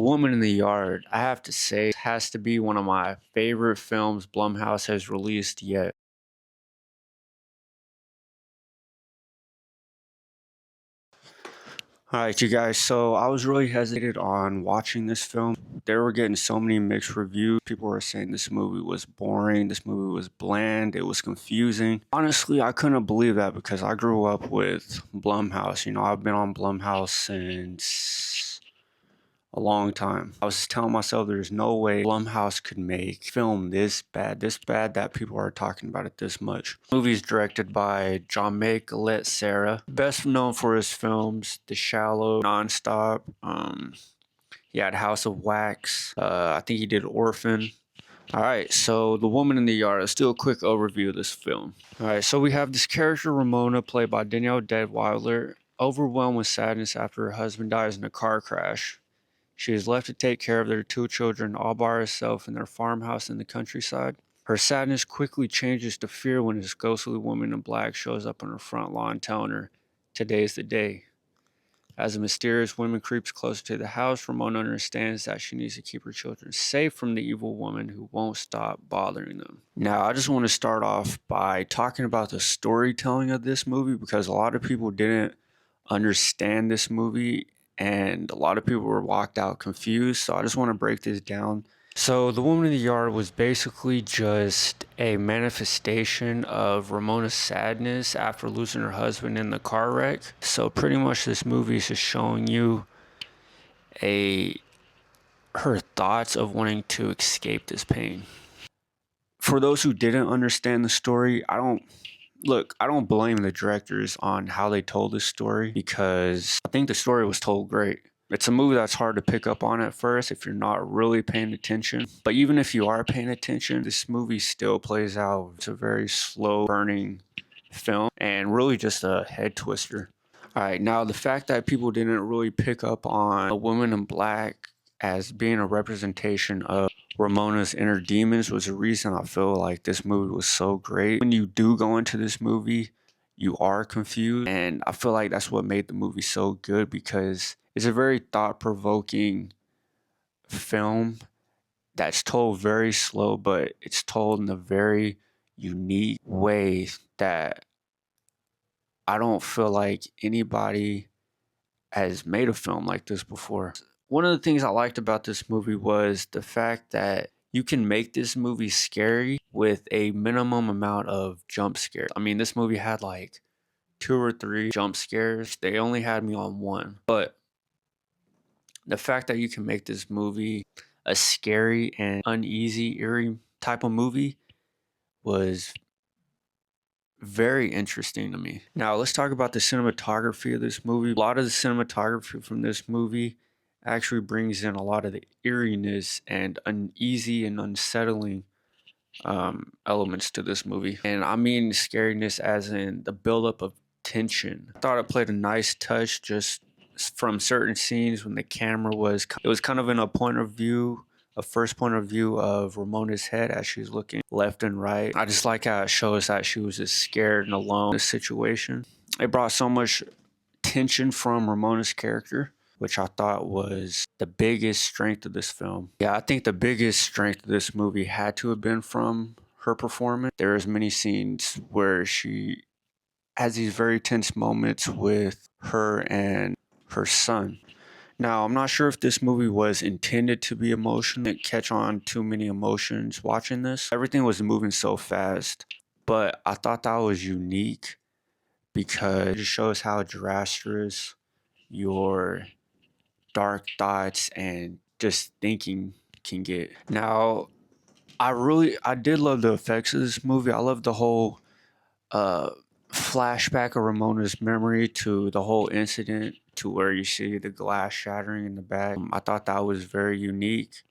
Woman in the Yard, I have to say, has to be one of my favorite films Blumhouse has released yet. Alright, you guys, so I was really hesitant on watching this film. They were getting so many mixed reviews. People were saying this movie was boring, this movie was bland, it was confusing. Honestly, I couldn't believe that because I grew up with Blumhouse. I've been on Blumhouse since a long time. I was telling myself there's no way Blumhouse could make film this bad that people are talking about it this much. The movie is directed by Jaume Collet-Serra, best known for his films The Shallow, Nonstop. He had House of Wax. I think he did Orphan. Alright, so The Woman in the Yard. Let's do a quick overview of this film. Alright, so we have this character, Ramona, played by Danielle Deadwyler, overwhelmed with sadness after her husband dies in a car crash. She is left to take care of their two children all by herself in their farmhouse in the countryside. Her sadness quickly changes to fear when this ghostly woman in black shows up on her front lawn telling her, "Today's the day." As the mysterious woman creeps closer to the house, Ramona understands that she needs to keep her children safe from the evil woman who won't stop bothering them. Now, I just want to start off by talking about the storytelling of this movie because a lot of people didn't understand this movie and a lot of people were walked out confused. So I just want to break this down. So The Woman in the Yard was basically just a manifestation of Ramona's sadness after losing her husband in the car wreck. So pretty much this movie is just showing you her thoughts of wanting to escape this pain. For those who didn't understand the story, I don't blame the directors on how they told this story because I think the story was told great. It's a movie that's hard to pick up on at first if you're not really paying attention. But even if you are paying attention, this movie still plays out. It's a very slow burning film and really just a head twister. All right, now the fact that people didn't really pick up on a woman in black as being a representation of Ramona's inner demons was the reason I feel like this movie was so great. When you do go into this movie, you are confused, and I feel like that's what made the movie so good because it's a very thought-provoking film that's told very slow, but it's told in a very unique way that I don't feel like anybody has made a film like this before. One of the things I liked about this movie was the fact that you can make this movie scary with a minimum amount of jump scares. I mean, this movie had like 2 or 3 jump scares. They only had me on one. But the fact that you can make this movie a scary and uneasy, eerie type of movie was very interesting to me. Now, let's talk about the cinematography of this movie. A lot of the cinematography from this movie actually brings in a lot of the eeriness and uneasy and unsettling elements to this movie. And I mean scariness as in the buildup of tension. I thought it played a nice touch just from certain scenes when the camera was kind of in a first point of view of Ramona's head as she's looking left and right. I just like how it shows that she was just scared and alone in this situation. It brought so much tension from Ramona's character, which I thought was the biggest strength of this film. Yeah, I think the biggest strength of this movie had to have been from her performance. There's many scenes where she has these very tense moments with her and her son. Now, I'm not sure if this movie was intended to be emotional. I didn't catch on too many emotions watching this. Everything was moving so fast, but I thought that was unique because it just shows how disastrous your dark thoughts and just thinking can get. Now, I did love the effects of this movie. I love the whole uh flashback of Ramona's memory to the whole incident to where you see the glass shattering in the back. I thought that was very unique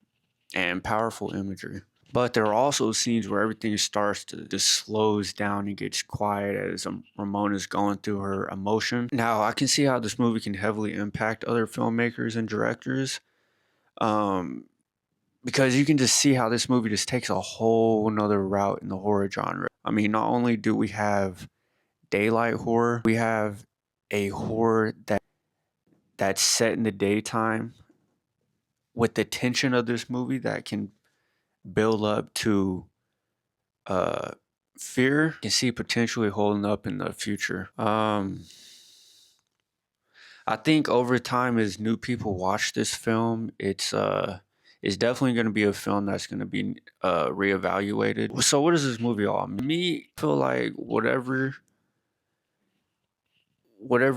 and powerful imagery. But there are also scenes where everything starts to just slows down and gets quiet as Ramona's going through her emotion. Now, I can see how this movie can heavily impact other filmmakers and directors. Um, because you can just see how this movie just takes a whole nother route in the horror genre. I mean, not only do we have daylight horror, we have a horror that's set in the daytime with the tension of this movie that can build up to uh fear, can see potentially holding up in the future. I think over time as new people watch this film, it's definitely going to be a film that's going to be reevaluated. So what is this movie all? Me feel like whatever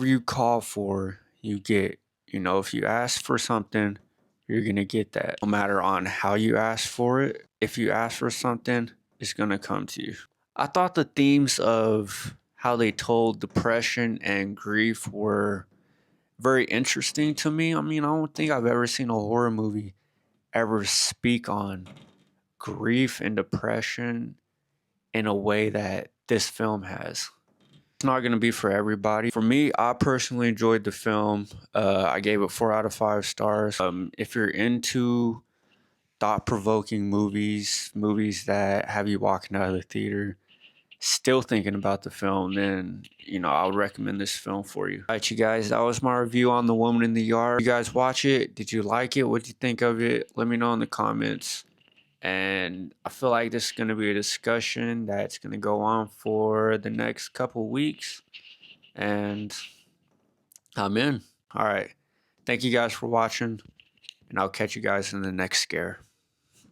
you call for, you get. You know, if you ask for something, you're going to get that. No matter on how you ask for it, if you ask for something, it's going to come to you. I thought the themes of how they told depression and grief were very interesting to me. I mean, I don't think I've ever seen a horror movie ever speak on grief and depression in a way that this film has. It's not going to be for everybody. For me, I personally enjoyed the film. I gave it 4 out of 5 stars. If you're into thought-provoking movies, movies that have you walking out of the theater still thinking about the film, then I would recommend this film for you. All right, you guys, that was my review on The Woman in the Yard. You guys watch it? Did you like it? What did you think of it? Let me know in the comments. And I feel like this is going to be a discussion that's going to go on for the next couple weeks. And I'm in. All right. Thank you guys for watching, and I'll catch you guys in the next scare.